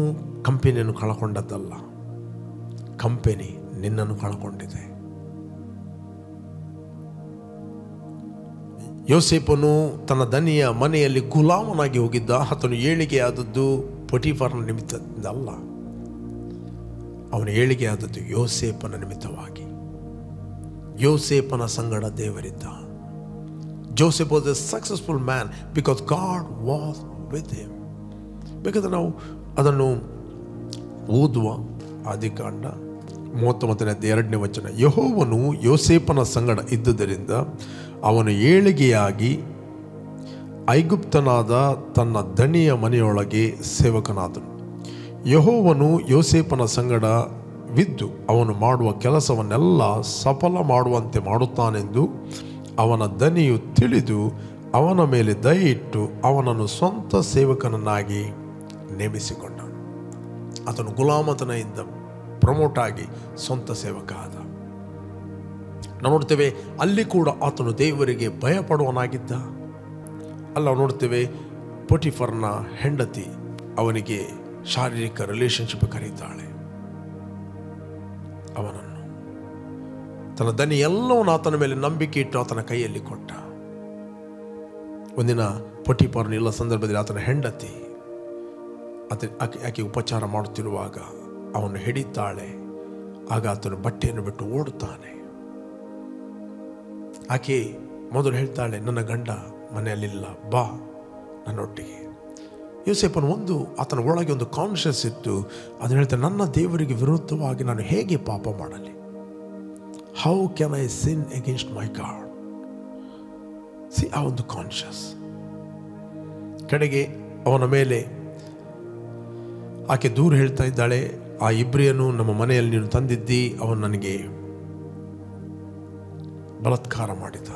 ಕಂಪನಿಯನ್ನು ಕಳ್ಕೊಂಡದ್ದಲ್ಲ, ಕಂಪನಿ ನಿನ್ನನ್ನು ಕಳ್ಕೊಂಡಿದೆ. ಯೋಸೇಫನು ತನ್ನ ದನಿಯ ಮನೆಯಲ್ಲಿ ಗುಲಾಮನಾಗಿ ಹೋಗಿದ್ದ. ಆತನು ಏಳಿಗೆ ಆದದ್ದು ಪೊಟಿಫರನ ನಿಮಿತ್ತದಿಂದ ಅಲ್ಲ, ಅವನು ಏಳಿಗೆ ಆದದ್ದು ಯೋಸೇಫನ ನಿಮಿತ್ತವಾಗಿ. ಯೋಸೇಫನ ಸಂಗಡ ದೇವರಿದ್ದ. Joseph was a successful man because God was with him. ಬೇಕಾದ್ರೆ ನಾವು ಅದನ್ನು ಓದುವ. ಆದಿಕಾಂಡ 39:2 ಯೆಹೋವನು ಯೋಸೇಫನ ಸಂಗಡ ಇದ್ದುದರಿಂದ ಅವನು ಏಳಿಗೆಯಾಗಿ ಐಗುಪ್ತನಾದ ತನ್ನ ದಣಿಯ ಮನೆಯೊಳಗೆ ಸೇವಕನಾದನು. ಯೆಹೋವನು ಯೋಸೇಫನ ಸಂಗಡವಿದ್ದು ಅವನು ಮಾಡುವ ಕೆಲಸವನ್ನೆಲ್ಲ ಸಫಲ ಮಾಡುವಂತೆ ಮಾಡುತ್ತಾನೆಂದು ಅವನ ದನಿಯು ತಿಳಿದು ಅವನ ಮೇಲೆ ದಯೆಯಿಟ್ಟು ಅವನನ್ನು ಸ್ವಂತ ಸೇವಕನನ್ನಾಗಿ ನೇಮಿಸಿಕೊಂಡನು. ಆತನು ಗುಲಾಮತನದಿಂದ ಪ್ರಮೋಟ್ ಆಗಿ ಸ್ವಂತ ಸೇವಕ ಆದ. ನಾವು ನೋಡ್ತೇವೆ, ಅಲ್ಲಿ ಕೂಡ ಆತನು ದೇವರಿಗೆ ಭಯಪಡುವನಾಗಿದ್ದ. ಅಲ್ಲ ನೋಡ್ತೇವೆ, ಪೊಟಿಫರ್ನ ಹೆಂಡತಿ ಅವನಿಗೆ ಶಾರೀರಿಕ ರಿಲೇಶನ್ಶಿಪ್ ಕರೀತಾಳೆ. ಅವನನ್ನು ತನ್ನ ದನಿ ಎಲ್ಲವನ್ನು ಆತನ ಮೇಲೆ ನಂಬಿಕೆ ಇಟ್ಟು ಆತನ ಕೈಯಲ್ಲಿ ಕೊಟ್ಟ. ಒಂದಿನ ಪೊಟಿಫರ್ನ ಎಲ್ಲ ಸಂದರ್ಭದಲ್ಲಿ ಆತನ ಹೆಂಡತಿ ಆಕೆ ಉಪಚಾರ ಮಾಡುತ್ತಿರುವಾಗ ಅವನು ಹಿಡಿತಾಳೆ. ಆಗ ಆತನು ಬಟ್ಟೆಯನ್ನು ಬಿಟ್ಟು ಓಡುತ್ತಾನೆ. ಆಕೆ ಮೊದಲು ಹೇಳ್ತಾಳೆ, ನನ್ನ ಗಂಡ ಮನೆಯಲ್ಲಿಲ್ಲ, ಬಾ ನನ್ನೊಟ್ಟಿಗೆ. ಯೋಸೇಫನು ಆತನ ಒಳಗೆ ಒಂದು ಕಾನ್ಷಿಯಸ್ ಇತ್ತು. ಅದನ್ನು ಹೇಳ್ತಾನೆ, ನನ್ನ ದೇವರಿಗೆ ವಿರುದ್ಧವಾಗಿ ನಾನು ಹೇಗೆ ಪಾಪ ಮಾಡಲಿ? How can I sin against my god? ಆ ಒಂದು ಕಾನ್ಷಿಯಸ್. ಕಡೆಗೆ ಅವನ ಮೇಲೆ ಆಕೆ ದೂರ ಹೇಳ್ತಾ ಇದ್ದಾಳೆ, ಆ ಇಬ್ರಿಯನು ನಮ್ಮ ಮನೆಯಲ್ಲಿ ನೀನು ತಂದಿದ್ದಿ, ಅವನು ನನಗೆ ಬಲಾತ್ಕಾರ ಮಾಡಿದ.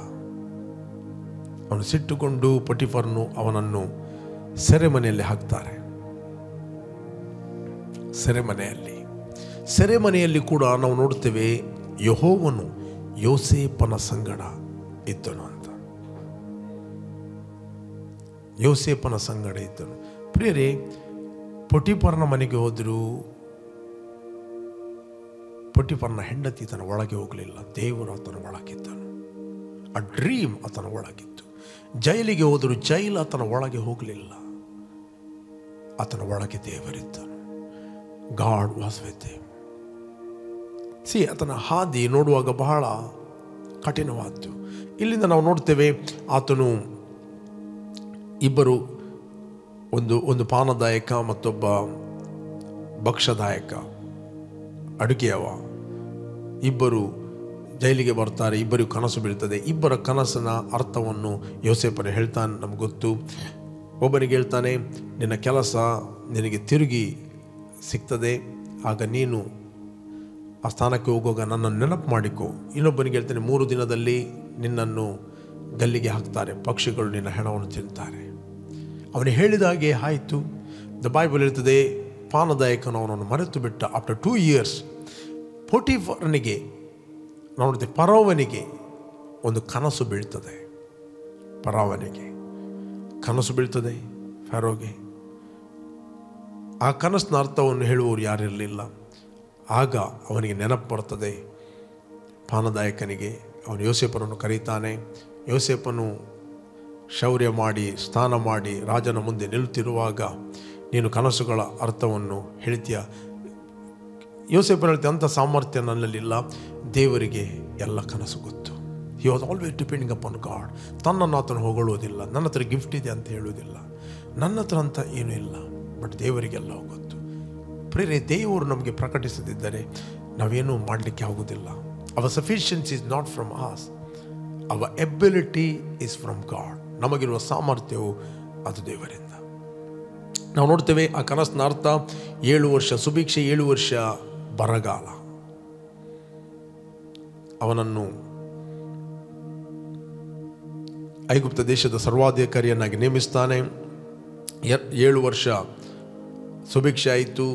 ಅವನು ಸಿಟ್ಟುಕೊಂಡು ಪೊಟಿಫರ್ನು ಅವನನ್ನು ಸೆರೆಮನೆಯಲ್ಲಿ ಹಾಕ್ತಾರೆ. ಸೆರೆಮನೆಯಲ್ಲಿ ಕೂಡ ನಾವು ನೋಡ್ತೇವೆ, ಯೆಹೋವನು ಯೋಸೇಫನ ಸಂಗಡ ಇದ್ದನು ಅಂತ. ಯೋಸೇಫನ ಸಂಗಡ ಇದ್ದನು. ಪ್ರಿಯರೇ, ಪೊಟಿಫರ್ನ ಮನೆಗೆ ಹೋದರೂ ಪೊಟಿಫರ್ನ ಹೆಂಡತಿ ತನ್ನ ಒಳಗೆ ಹೋಗಲಿಲ್ಲ. ದೇವರು ಆತನ ಒಳಗಿದ್ದನು. ಆ ಡ್ರೀಮ್ ಆತನ ಒಳಗಿತ್ತು. ಜೈಲಿಗೆ ಹೋದರೂ ಜೈಲು ಆತನ ಒಳಗೆ ಹೋಗಲಿಲ್ಲ. ಆತನ ಒಳಗೆ ದೇವರಿದ್ದನು. God was with him. ಆತನ ಹಾದಿ ನೋಡುವಾಗ ಬಹಳ ಕಠಿಣವಾದ್ದು. ಇಲ್ಲಿಂದ ನಾವು ನೋಡ್ತೇವೆ, ಆತನು ಇಬ್ಬರು, ಒಂದು ಪಾನದಾಯಕ ಮತ್ತೊಬ್ಬ ಭಕ್ಷ್ಯದಾಯಕ ಅಡುಗೆಯವ, ಇಬ್ಬರು ಜೈಲಿಗೆ ಬರ್ತಾರೆ. ಇಬ್ಬರಿಗೂ ಕನಸು ಬೀಳ್ತದೆ. ಇಬ್ಬರ ಕನಸಿನ ಅರ್ಥವನ್ನು ಯೋಸೇಫನು ಹೇಳ್ತಾನೆ, ನಮ್ಗೆ ಗೊತ್ತು. ಒಬ್ಬನಿಗೆ ಹೇಳ್ತಾನೆ, ನಿನ್ನ ಕೆಲಸ ನಿನಗೆ ತಿರುಗಿ ಸಿಗ್ತದೆ, ಆಗ ನೀನು ಆ ಸ್ಥಾನಕ್ಕೆ ಹೋಗುವಾಗ ನನ್ನನ್ನು ನೆನಪು ಮಾಡಿಕೊ. ಇನ್ನೊಬ್ಬನಿಗೆ ಹೇಳ್ತಾನೆ, 3 ದಿನದಲ್ಲಿ ನಿನ್ನನ್ನು ಗಲ್ಲಿಗೆ ಹಾಕ್ತಾರೆ, ಪಕ್ಷಿಗಳು ನಿನ್ನ ಹೆಣವನ್ನು ತಿಂತಾರೆ. ಅವನು ಹೇಳಿದಾಗೆ ಆಯಿತು. ದ ಬೈಬಲ್ ಹೇಳ್ತದೆ, ಪಾನದಾಯಕನು ಅವನನ್ನು ಮರೆತು ಬಿಟ್ಟ. ಆಫ್ಟರ್ 2 years ಪೋಟಿಫರನಿಗೆ, ನಾವು ನೋಡ್ತೇವೆ, ಫರೋವನಿಗೆ ಒಂದು ಕನಸು ಬೀಳ್ತದೆ. ಫರೋವನಿಗೆ ಕನಸು ಬೀಳ್ತದೆ, ಫರೋಗೆ. ಆ ಕನಸಿನ ಅರ್ಥವನ್ನು ಹೇಳುವವರು ಯಾರಿರಲಿಲ್ಲ. ಆಗ ಅವನಿಗೆ ನೆನಪು ಬರ್ತದೆ ಪಾನದಾಯಕನಿಗೆ. ಅವನು ಯೋಸೇಫನನ್ನು ಕರೀತಾನೆ. ಯೋಸೇಫನು ಶೌರ್ಯ ಮಾಡಿ ಸ್ನಾನ ಮಾಡಿ ರಾಜನ ಮುಂದೆ ನಿಲ್ಲುತ್ತಿರುವಾಗ, ನೀನು ಕನಸುಗಳ ಅರ್ಥವನ್ನು ಹೇಳ್ತೀಯ. ಯೋಸೇಫನು ಹೇಳ್ತೀಯ, ಅಂಥ ಸಾಮರ್ಥ್ಯ ನನ್ನಲ್ಲಿಲ್ಲ, ದೇವರಿಗೆ ಎಲ್ಲ ಕನಸು ಗೊತ್ತು. He was always depending upon god. ತನ್ನನ್ನು ಆತನು ಹೊಗಳುವುದಿಲ್ಲ, ನನ್ನ ಹತ್ರ ಗಿಫ್ಟ್ ಇದೆ ಅಂತ ಹೇಳುವುದಿಲ್ಲ, ನನ್ನ ಹತ್ರ ಅಂತ ಏನೂ ಇಲ್ಲ, ಬಟ್ ದೇವರಿಗೆಲ್ಲ ಗೊತ್ತು. ಪ್ರೇರೆ, ದೇವರು ನಮಗೆ ಪ್ರಕಟಿಸದಿದ್ದರೆ ನಾವೇನೂ ಮಾಡಲಿಕ್ಕೆ ಆಗೋದಿಲ್ಲ. Our sufficiency is not from us, our ability is from God. ನಮಗಿರುವ ಸಾಮರ್ಥ್ಯವು ಅದು ದೇವರಿಂದ. ನಾವು ನೋಡ್ತೇವೆ ಆ ಕನಸಿನ ಅರ್ಥ 7 ವರ್ಷ ಸುಭಿಕ್ಷೆ, 7 ವರ್ಷ ಬರಗಾಲ. ಅವನನ್ನು ಐಗುಪ್ತ ದೇಶದ ಸರ್ವಾಧಿಕಾರಿಯನ್ನಾಗಿ ನೇಮಿಸ್ತಾನೆ. 7 ವರ್ಷ ಸುಭಿಕ್ಷೆ ಆಯಿತು.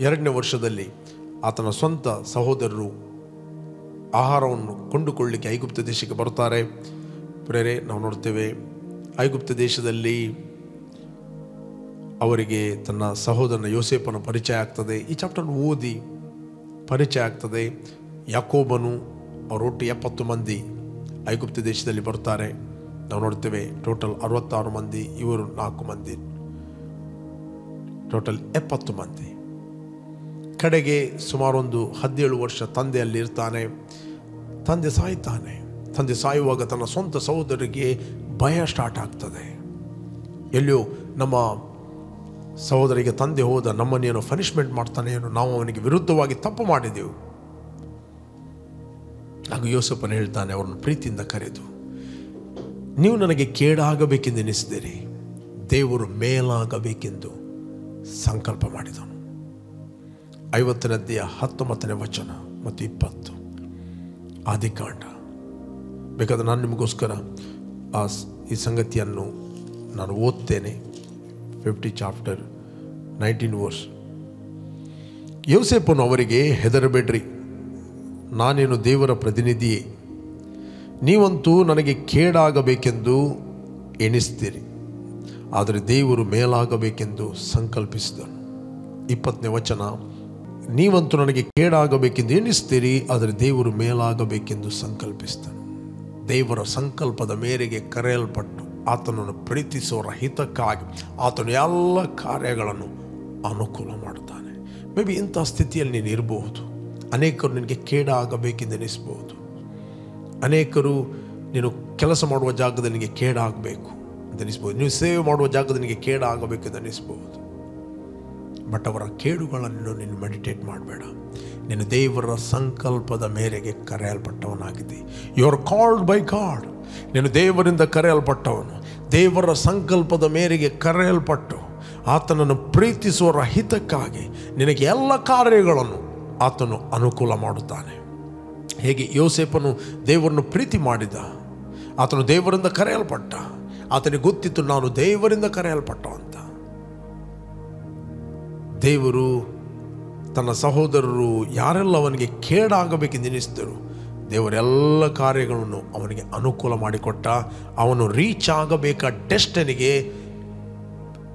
2ನೇ ವರ್ಷದಲ್ಲಿ ಆತನ ಸ್ವಂತ ಸಹೋದರರು ಆಹಾರವನ್ನು ಕೊಂಡುಕೊಳ್ಳಲಿಕ್ಕೆ ಐಗುಪ್ತ ದೇಶಕ್ಕೆ ಬರ್ತಾರೆ. ಪ್ರೇರೆ, ನಾವು ನೋಡ್ತೇವೆ ಐಗುಪ್ತ ದೇಶದಲ್ಲಿ ಅವರಿಗೆ ತನ್ನ ಸಹೋದರನ ಯೋಸೇಫನ ಪರಿಚಯ ಆಗ್ತದೆ. ಈ ಚಾಪ್ಟರ್ ಓದಿ ಪರಿಚಯ ಆಗ್ತದೆ. ಯಾಕೋಬನು ಅವರೊಟ್ಟು 70 ಮಂದಿ ಐಗುಪ್ತ ದೇಶದಲ್ಲಿ ಬರ್ತಾರೆ. ನಾವು ನೋಡ್ತೇವೆ ಟೋಟಲ್ 66 ಮಂದಿ, ಇವರು 4 ಮಂದಿ, ಟೋಟಲ್ 70 ಮಂದಿ. ಕಡೆಗೆ ಸುಮಾರೊಂದು 17 ವರ್ಷ ತಂದೆ ಅಲ್ಲಿ ಇರ್ತಾನೆ. ತಂದೆ ಸಾಯ್ತಾನೆ. ತಂದೆ ಸಾಯುವಾಗ ತನ್ನ ಸ್ವಂತ ಸಹೋದರಿಗೆ ಭಯ ಸ್ಟಾರ್ಟ್ ಆಗ್ತದೆ. ಎಲ್ಲಿಯೋ ನಮ್ಮ ಸಹೋದರಿಗೆ ತಂದೆ ಹೋದ, ನಮ್ಮನ್ನೇನೋ ಪನಿಷ್ಮೆಂಟ್ ಮಾಡ್ತಾನೆ, ಏನೋ ನಾವು ಅವನಿಗೆ ವಿರುದ್ಧವಾಗಿ ತಪ್ಪು ಮಾಡಿದೆವು. ಆಗ ಯೋಸೇಫನು ಹೇಳ್ತಾನೆ, ಅವರನ್ನು ಪ್ರೀತಿಯಿಂದ ಕರೆದು, ನೀವು ನನಗೆ ಕೇಡಾಗಬೇಕೆಂದು ಎನಿಸಿದಿರಿ, ದೇವರು ಮೇಲಾಗಬೇಕೆಂದು ಸಂಕಲ್ಪ ಮಾಡಿದನು. 50ನೇ ಅಧ್ಯಾಯ 19ನೇ ವಚನ ಮತ್ತು 20 ಆದಿಕಾಂಡ. ಬೇಕಾದ್ರೆ ನಾನು ನಿಮಗೋಸ್ಕರ ಈ ಸಂಗತಿಯನ್ನು ನಾನು ಓದ್ತೇನೆ. 50 ಚಾಪ್ಟರ್ 19 ವರ್ಸ್. ಯೋಸೇಫನು ಅವರಿಗೆ, ಹೆದರಬೇಡ್ರಿ, ನಾನೇನು ದೇವರ ಪ್ರತಿನಿಧಿಯೇ, ನೀವಂತೂ ನನಗೆ ಕೇಡಾಗಬೇಕೆಂದು ಎಣಿಸ್ತೀರಿ, ಆದರೆ ದೇವರು ಮೇಲಾಗಬೇಕೆಂದು ಸಂಕಲ್ಪಿಸಿದನು. 20ನೇ ವಚನ, ನೀವಂತೂ ನನಗೆ ಕೇಡಾಗಬೇಕೆಂದು ಎಣಿಸ್ತೀರಿ, ಆದರೆ ದೇವರು ಮೇಲಾಗಬೇಕೆಂದು ಸಂಕಲ್ಪಿಸಿದನು. ದೇವರ ಸಂಕಲ್ಪದ ಮೇರೆಗೆ ಕರೆಯಲ್ಪಟ್ಟು ಆತನನ್ನು ಪ್ರೀತಿಸುವವರ ಹಿತಕ್ಕಾಗಿ ಆತನು ಎಲ್ಲ ಕಾರ್ಯಗಳನ್ನು ಅನುಕೂಲ ಮಾಡುತ್ತಾನೆ. ಮೇ ಬಿ ಇಂಥ ಸ್ಥಿತಿಯಲ್ಲಿ ನೀನು ಇರಬಹುದು. ಅನೇಕರು ನಿನಗೆ ಕೇಡಾಗಬೇಕೆಂದು ಎನಿಸ್ಬೋದು. ಅನೇಕರು ನೀನು ಕೆಲಸ ಮಾಡುವ ಜಾಗದಲ್ಲಿ ನಿನಗೆ ಕೇಡಾಗಬೇಕು ಅಂತ ಅನಿಸ್ಬೋದು. ನೀವು ಸೇವೆ ಮಾಡುವ ಜಾಗದಲ್ಲಿ ನಿನಗೆ ಕೇಡಾಗಬೇಕೆಂದು ಅನಿಸ್ಬೋದು. ಬಟ್ ಅವರ ಕೇಡುಗಳನ್ನು ನೀನು ಮೆಡಿಟೇಟ್ ಮಾಡಬೇಡ. ನೀನು ದೇವರ ಸಂಕಲ್ಪದ ಮೇರೆಗೆ ಕರೆಯಲ್ಪಟ್ಟವನಾಗಿದೆ. You are called by God. ನೀನು ದೇವರಿಂದ ಕರೆಯಲ್ಪಟ್ಟವನು. ದೇವರ ಸಂಕಲ್ಪದ ಮೇರೆಗೆ ಕರೆಯಲ್ಪಟ್ಟು ಆತನನ್ನು ಪ್ರೀತಿಸುವವರ ಹಿತಕ್ಕಾಗಿ ನಿನಗೆ ಎಲ್ಲ ಕಾರ್ಯಗಳನ್ನು ಆತನು ಅನುಕೂಲ ಮಾಡುತ್ತಾನೆ. ಹೇಗೆ ಯೋಸೇಫನು ದೇವರನ್ನು ಪ್ರೀತಿ ಮಾಡಿದ, ಆತನು ದೇವರಿಂದ ಕರೆಯಲ್ಪಟ್ಟ. ಆತನಿಗೆ ಗೊತ್ತಿತ್ತು ನಾನು ದೇವರಿಂದ ಕರೆಯಲ್ಪಟ್ಟ ಅಂತ. ದೇವರು ತನ್ನ ಸಹೋದರರು ಯಾರೆಲ್ಲ ಅವನಿಗೆ ಕೇಡಾಗಬೇಕೆಂದು ಎನಿಸಿದರು, ದೇವರೆಲ್ಲ ಕಾರ್ಯಗಳನ್ನು ಅವನಿಗೆ ಅನುಕೂಲ ಮಾಡಿಕೊಟ್ಟ. ಅವನು ರೀಚ್ ಆಗಬೇಕಾದ ಡೆಸ್ಟಿನಿಗೆ,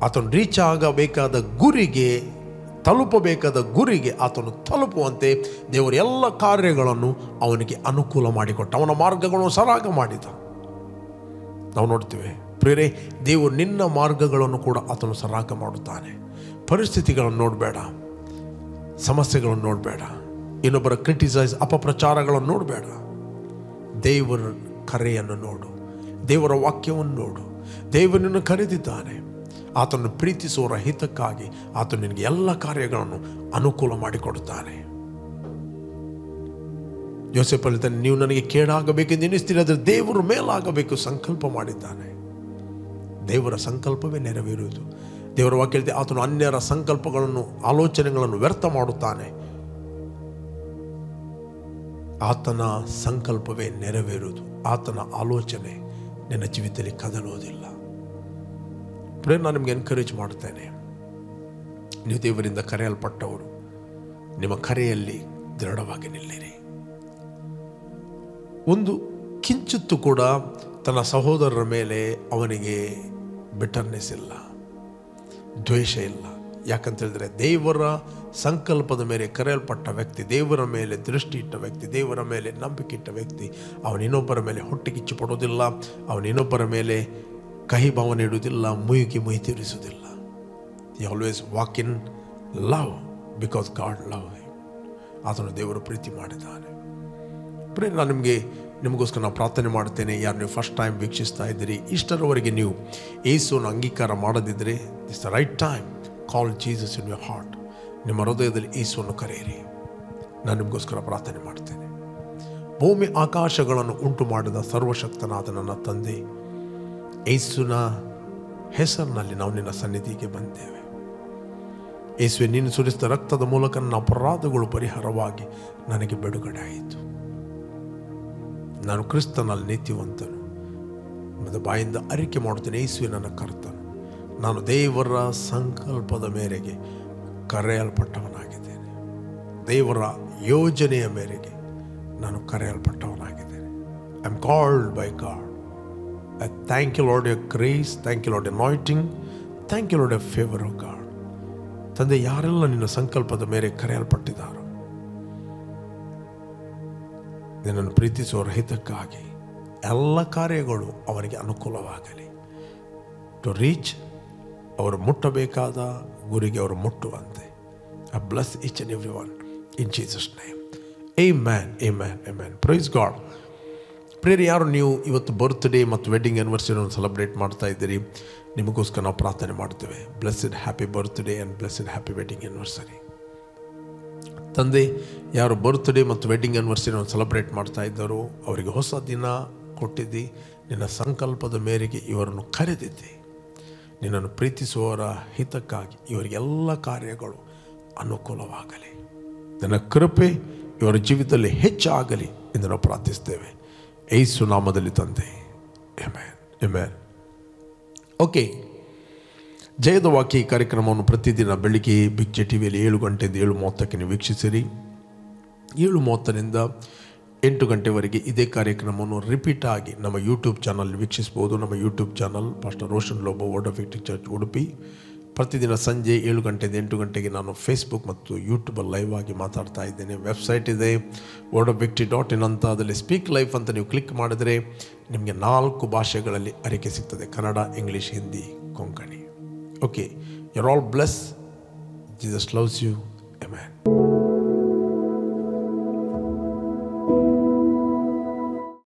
ಆತನು ರೀಚ್ ಆಗಬೇಕಾದ ಗುರಿಗೆ, ತಲುಪಬೇಕಾದ ಗುರಿಗೆ ಆತನು ತಲುಪುವಂತೆ ದೇವರು ಎಲ್ಲ ಕಾರ್ಯಗಳನ್ನು ಅವನಿಗೆ ಅನುಕೂಲ ಮಾಡಿಕೊಟ್ಟ. ಅವನ ಮಾರ್ಗಗಳನ್ನು ಸರಾಗ ಮಾಡಿದ. ನಾವು ನೋಡ್ತೇವೆ ಪ್ರಿಯರೇ, ದೇವರು ನಿನ್ನ ಮಾರ್ಗಗಳನ್ನು ಕೂಡ ಆತನು ಸರಾಗ ಮಾಡುತ್ತಾನೆ. ಪರಿಸ್ಥಿತಿಗಳನ್ನು ನೋಡಬೇಡ, ಸಮಸ್ಯೆಗಳನ್ನು ನೋಡಬೇಡ, ಇನ್ನೊಬ್ಬರ ಕ್ರಿಟಿಸೈಸ್ ಅಪಪ್ರಚಾರಗಳನ್ನು ನೋಡಬೇಡ. ದೇವರ ಕರೆಯನ್ನು ನೋಡು, ದೇವರ ವಾಕ್ಯವನ್ನು ನೋಡು. ದೇವರನ್ನು ಕರೆದಿದ್ದಾನೆ. ಆತನು ಪ್ರೀತಿಸುವವರ ಹಿತಕ್ಕಾಗಿ ಆತನು ನಿನಗೆ ಎಲ್ಲ ಕಾರ್ಯಗಳನ್ನು ಅನುಕೂಲ ಮಾಡಿಕೊಡುತ್ತಾನೆ. ಯೋಸೇಫ್ ಹೇಳಿದ್ದಾನೆ, ನೀವು ನನಗೆ ಕೇಡಾಗಬೇಕೆಂದು ಎನಿಸ್ತೀರಿ, ಆದರೆ ದೇವರು ಮೇಲಾಗಬೇಕು ಸಂಕಲ್ಪ ಮಾಡಿದ್ದಾನೆ. ದೇವರ ಸಂಕಲ್ಪವೇ ನೆರವೇರುವುದು. ದೇವರ ವಾಕ್ಯ ಹೇಳಿದೆ, ಆತನು ಅನ್ಯರ ಸಂಕಲ್ಪಗಳನ್ನು ಆಲೋಚನೆಗಳನ್ನು ವ್ಯರ್ಥ ಮಾಡುತ್ತಾನೆ. ಆತನ ಸಂಕಲ್ಪವೇ ನೆರವೇರುವುದು. ಆತನ ಆಲೋಚನೆ ನಿನ್ನ ಜೀವಿತದಲ್ಲಿ ಕದಲುವುದಿಲ್ಲ. ಪ್ರೇರಣೆ, ನಾನು ನಿಮಗೆ ಎನ್ಕರೇಜ್ ಮಾಡ್ತೇನೆ. ನೀವು ದೇವರಿಂದ ಕರೆಯಲ್ಪಟ್ಟವರು, ನಿಮ್ಮ ಕರೆಯಲ್ಲಿ ದೃಢವಾಗಿ ನಿಲ್ಲಿರಿ. ಒಂದು ಕಿಂಚಿತ್ತು ಕೂಡ ತನ್ನ ಸಹೋದರರ ಮೇಲೆ ಅವನಿಗೆ ಬಿಟರ್ನೆಸ್ ಇಲ್ಲ, ದ್ವೇಷ ಇಲ್ಲ. ಯಾಕಂತ ಹೇಳಿದ್ರೆ ದೇವರ ಸಂಕಲ್ಪದ ಮೇಲೆ ಕರೆಯಲ್ಪಟ್ಟ ವ್ಯಕ್ತಿ, ದೇವರ ಮೇಲೆ ದೃಷ್ಟಿ ಇಟ್ಟ ವ್ಯಕ್ತಿ, ದೇವರ ಮೇಲೆ ನಂಬಿಕೆ ಇಟ್ಟ ವ್ಯಕ್ತಿ, ಅವನಿನ್ನೊಬ್ಬರ ಮೇಲೆ ಹೊಟ್ಟೆಗಿಚ್ಚು ಪಡೋದಿಲ್ಲ, ಅವನಿನ್ನೊಬ್ಬರ ಮೇಲೆ ಕಹಿ ಭಾವನೆ ಇಡುವುದಿಲ್ಲ, ಮುಯಿ ತೀರಿಸುವುದಿಲ್ಲ. He always walk in love because God love him. ಆತನು ದೇವರು ಪ್ರೀತಿ ಮಾಡಿದ್ದಾನೆ. ನಾನು ನಿಮಗೋಸ್ಕರ ನಾನು ಪ್ರಾರ್ಥನೆ ಮಾಡ್ತೇನೆ. ಯಾರು ನೀವು ಫಸ್ಟ್ ಟೈಮ್ ವೀಕ್ಷಿಸ್ತಾ ಇದ್ದೀರಿ, ಇಷ್ಟರವರೆಗೆ ನೀವು ಯೇಸುವನ್ನು ಅಂಗೀಕಾರ ಮಾಡದಿದ್ದರೆ, it's the right time. Call Jesus in your heart. ನಿಮ್ಮ ಹೃದಯದಲ್ಲಿ ಯೇಸುವನ್ನು ಕರೆಯಿರಿ. ನಾನು ನಿಮಗೋಸ್ಕರ ಪ್ರಾರ್ಥನೆ ಮಾಡ್ತೇನೆ. ಭೂಮಿ ಆಕಾಶಗಳನ್ನು ಉಂಟು ಮಾಡಿದ ಸರ್ವಶಕ್ತನಾದ ನನ್ನ ತಂದೆ, ಯೇಸುವಿನ ಹೆಸರಿನಲ್ಲಿ ನಾವು ನಿನ್ನ ಸನ್ನಿಧಿಗೆ ಬಂದೇವೆ. ಯೇಸುವೆ, ನೀನು ಸುರಿಸಿದ ರಕ್ತದ ಮೂಲಕ ನನ್ನ ಅಪರಾಧಗಳು ಪರಿಹಾರವಾಗಿ ನನಗೆ ಬಿಡುಗಡೆ ಆಯಿತು. ನಾನು ಕ್ರಿಸ್ತನಲ್ಲಿ ನೀತಿವಂತನು. ಮತ್ತು ಬಾಯಿಂದ ಅರಿಕೆ ಮಾಡುತ್ತೇನೆ, ಯೇಸುವೆ ನನ್ನ ಕರ್ತನು. ನಾನು ದೇವರ ಸಂಕಲ್ಪದ ಮೇರೆಗೆ ಕರೆಯಲ್ಪಟ್ಟವನಾಗಿದ್ದೇನೆ. ದೇವರ ಯೋಜನೆಯ ಮೇರೆಗೆ ನಾನು ಕರೆಯಲ್ಪಟ್ಟವನಾಗಿದ್ದೇನೆ. I am called by God. I thank you Lord your grace, thank you Lord anointing, thank you Lord your favour of God. ತಂದೆ, ಯಾರೆಲ್ಲ ನಿನ್ನ ಸಂಕಲ್ಪದ ಮೇರೆಗೆ ಕರೆಯಲ್ಪಟ್ಟಿದ್ದಾರೋ, ನಿನ್ನನ್ನು ಪ್ರೀತಿಸುವವರ ಹಿತಕ್ಕಾಗಿ ಎಲ್ಲ ಕಾರ್ಯಗಳು ಅವರಿಗೆ ಅನುಕೂಲವಾಗಲಿ. ಟು ರೀಚ್, ಅವರು ಮುಟ್ಟಬೇಕಾದ ಗುರಿಗೆ ಅವರು ಮುಟ್ಟುವಂತೆ. I bless each and every one in Jesus name. Amen, amen, amen. Praise God. ಪ್ರಿಯರೇ, ಯಾರು ನೀವು ಇವತ್ತು ಬರ್ತ್ಡೇ ಮತ್ತು ವೆಡ್ಡಿಂಗ್ ಆ್ಯನಿವರ್ಸರಿಯನ್ನು ಸೆಲೆಬ್ರೇಟ್ ಮಾಡ್ತಾ ಇದ್ದೀರಿ, ನಿಮಗೋಸ್ಕರ ನಾವು ಪ್ರಾರ್ಥನೆ ಮಾಡ್ತೇವೆ. Blessed happy birthday and blessed happy wedding anniversary. ತಂದೆ, ಯಾರು ಬರ್ತ್ಡೇ ಮತ್ತು ವೆಡ್ಡಿಂಗ್ ಆ್ಯನಿವರ್ಸರಿಯನ್ನು ಸೆಲೆಬ್ರೇಟ್ ಮಾಡ್ತಾ ಇದ್ದಾರೋ ಅವರಿಗೆ ಹೊಸ ದಿನ ಕೊಟ್ಟಿದ್ದಿ. ನಿನ್ನ ಸಂಕಲ್ಪದ ಮೇರೆಗೆ ಇವರನ್ನು ಕರೆದಿದ್ದೆ. ನಿನ್ನನ್ನು ಪ್ರೀತಿಸುವವರ ಹಿತಕ್ಕಾಗಿ ಇವರಿಗೆಲ್ಲ ಕಾರ್ಯಗಳು ಅನುಕೂಲವಾಗಲಿ. ನಿನ್ನ ಕೃಪೆ ಇವರ ಜೀವಿತದಲ್ಲಿ ಹೆಚ್ಚಾಗಲಿ ಎಂದು ನಾವು ಪ್ರಾರ್ಥಿಸ್ತೇವೆ. ಯೇಸು ನಾಮದಲ್ಲಿ ತಂದೆ, ಆಮೆನ್, ಆಮೆನ್. ಓಕೆ, ಜಯದ ವಾಕ್ಯ ಈ ಕಾರ್ಯಕ್ರಮವನ್ನು ಪ್ರತಿದಿನ ಬೆಳಿಗ್ಗೆ ಬಿಗ್ ಜೆ ಟಿವಿಯಲ್ಲಿ 7 ಗಂಟೆಯಿಂದ 7:30ಕ್ಕೆ ನೀವು ವೀಕ್ಷಿಸಿರಿ. 7:30ರಿಂದ 8 ಗಂಟೆವರೆಗೆ ಇದೇ ಕಾರ್ಯಕ್ರಮವನ್ನು ರಿಪೀಟ್ ಆಗಿ ನಮ್ಮ ಯೂಟ್ಯೂಬ್ ಚಾನಲ್ ವೀಕ್ಷಿಸ್ಬೋದು. ನಮ್ಮ YouTube channel pastor Roshan Lobo, word of victory church Udupi. ಪ್ರತಿದಿನ ಸಂಜೆ 7 ಗಂಟೆಯಿಂದ 8 ಗಂಟೆಗೆ ನಾನು ಫೇಸ್ಬುಕ್ ಮತ್ತು ಯೂಟ್ಯೂಬಲ್ಲಿ ಲೈವ್ ಆಗಿ ಮಾತಾಡ್ತಾ ಇದ್ದೇನೆ. ವೆಬ್ಸೈಟ್ ಇದೆ wordofvictory.in ಅಂತ. ಅದರಲ್ಲಿ ಸ್ಪೀಕ್ ಲೈಫ್ ಅಂತ ನೀವು ಕ್ಲಿಕ್ ಮಾಡಿದರೆ ನಿಮಗೆ 4 ಭಾಷೆಗಳಲ್ಲಿ ಅರಿಕೆ ಸಿಗ್ತದೆ: Kannada, English, Hindi, Konkani. Okay, you are all bless. Jesus loves you. Amen.